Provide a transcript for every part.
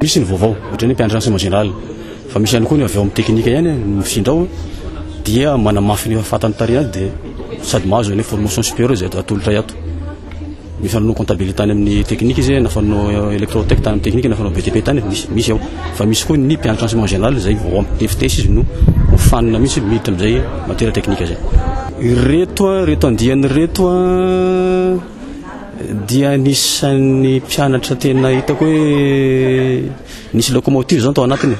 misy ny vaovao ohatra ny mpianatra enseignement général fa misy ihany koa ny avy ao amin'ny teknika ihany mifindrao dia manamafy ny fatany tarina dia sady mahazo ny formation supérieure zay atolotra yato mifanao comptabilité tany amin'ny teknika izy nafanao électrotech tany amin'ny teknika nafanao BTP tany misy ao fa misy koa ny mpianatra enseignement général zay vao amin'ny FTS izy no fanina misy miditra am'izay matière technique zay reto andiany reto dia nisan'ny mpianatra tena hitako hoe nisy locomotive zao tao anatiny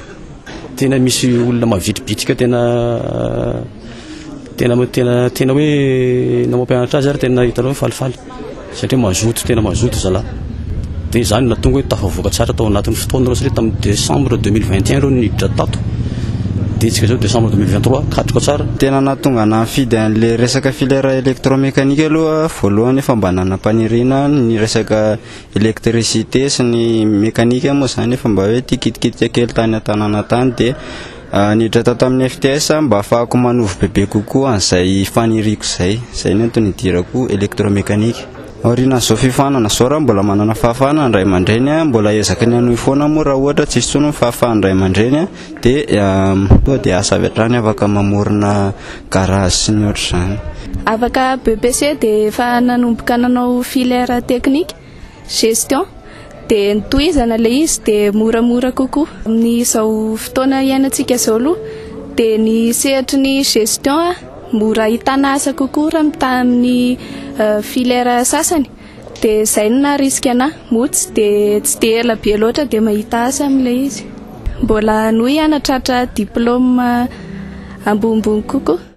tena misy olona mavitribitrika tena hoe namampianatra azy ary tena hitanao falifaly satria mazoto tena mazoto zala dia zany natonga hoe tafavoaka tsara tao anatin'ny fotoana reo satria tamin'ny décembre 2021 reo niditra tato dia tsika zao décembre 2023 katroka tsara tena natonga nafidy an'le resaka filière électromécanique aloha voalohany efa mba nanam-paniriana ny resaka électricité sy ny mécanique moa zany efa mba hoe tikitikitika kely tany an-tanàna tany dia niditra tato amin'ny FTS mba ahafahako manovo bebe kokoa an'izay faniriko zay ny antony idirako électromécanique aorian'izao fifanana zao raha mbola manana fahafahana ny ray aman-dreny mbola ezaka ny anohy foana moa raha ohatra tsisy tsony ny fahafahany ray aman-dreny dia toa dia asa avy hatrany afaka mamorona garage sy ny ohatra zany afaka BPC dia efa nanomboka nanao filière technique gestion dia nitohizana ilay izy dia moramora kokoa amin'izao fotoana iainantsika zao aloha dia ny sehatry ny gestion mora hitana asa kokoa raha mitaha amin'ny filière sasany dia izay no naharisika anahy motsy dia tsy dia ela be loatra dia mahita asa amin'ilay izy mbola noho anatratra diplôme ambonimbony kokoa